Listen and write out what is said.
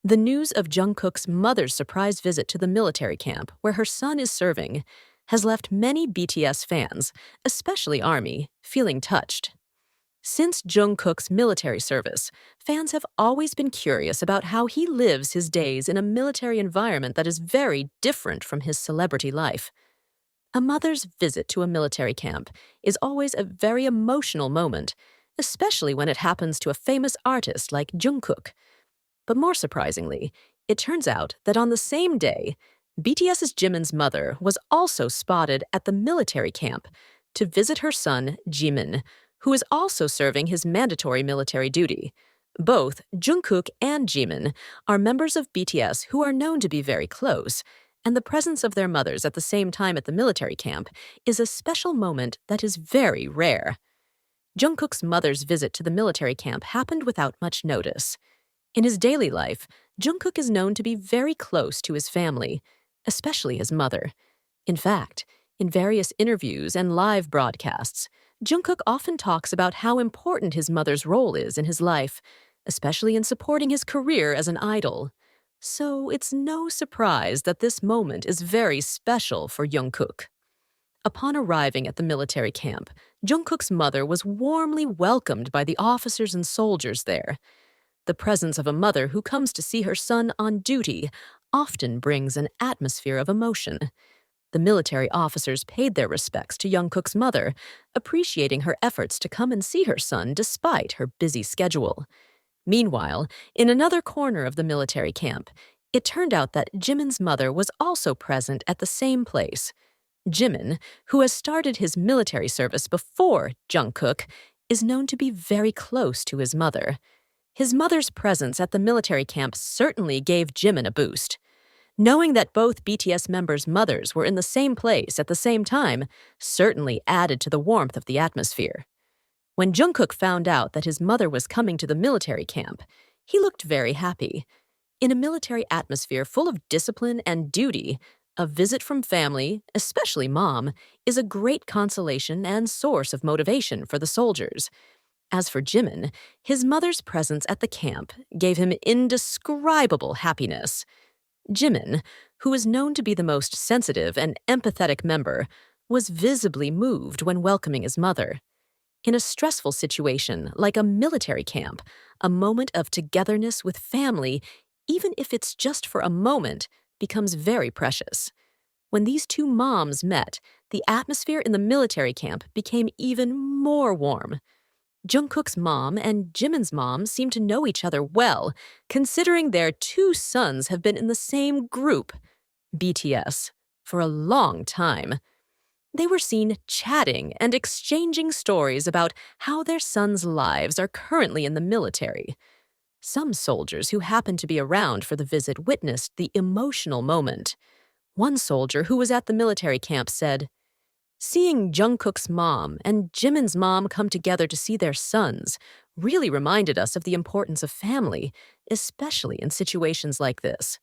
The news of Jungkook's mother's surprise visit to the military camp where her son is serving has left many BTS fans, especially ARMY, feeling touched. Since Jungkook's military service, fans have always been curious about how he lives his days in a military environment that is very different from his celebrity life. A mother's visit to a military camp is always a very emotional moment, especially when it happens to a famous artist like Jungkook. But more surprisingly, it turns out that on the same day, BTS's Jimin's mother was also spotted at the military camp to visit her son, Jimin, who is also serving his mandatory military duty. Both Jungkook and Jimin are members of BTS who are known to be very close, and the presence of their mothers at the same time at the military camp is a special moment that is very rare. Jungkook's mother's visit to the military camp happened without much notice. In his daily life, Jungkook is known to be very close to his family, especially his mother. In fact, in various interviews and live broadcasts, Jungkook often talks about how important his mother's role is in his life, especially in supporting his career as an idol. So it's no surprise that this moment is very special for Jungkook. Upon arriving at the military camp, Jungkook's mother was warmly welcomed by the officers and soldiers there. The presence of a mother who comes to see her son on duty often brings an atmosphere of emotion. The military officers paid their respects to Jungkook's mother, appreciating her efforts to come and see her son despite her busy schedule. Meanwhile, in another corner of the military camp, it turned out that Jimin's mother was also present at the same place. Jimin, who has started his military service before Jungkook, is known to be very close to his mother. His mother's presence at the military camp certainly gave Jimin a boost. Knowing that both BTS members' mothers were in the same place at the same time certainly added to the warmth of the atmosphere. When Jungkook found out that his mother was coming to the military camp, he looked very happy. In a military atmosphere full of discipline and duty, a visit from family, especially mom, is a great consolation and source of motivation for the soldiers. As for Jimin, his mother's presence at the camp gave him indescribable happiness. Jimin, who is known to be the most sensitive and empathetic member, was visibly moved when welcoming his mother. In a stressful situation like a military camp, a moment of togetherness with family, even if it's just for a moment, becomes very precious. When these two moms met, the atmosphere in the military camp became even more warm. Jungkook's mom and Jimin's mom seem to know each other well, considering their two sons have been in the same group, BTS, for a long time. They were seen chatting and exchanging stories about how their sons' lives are currently in the military. Some soldiers who happened to be around for the visit witnessed the emotional moment. One soldier who was at the military camp said, "Seeing Jungkook's mom and Jimin's mom come together to see their sons really reminded us of the importance of family, especially in situations like this."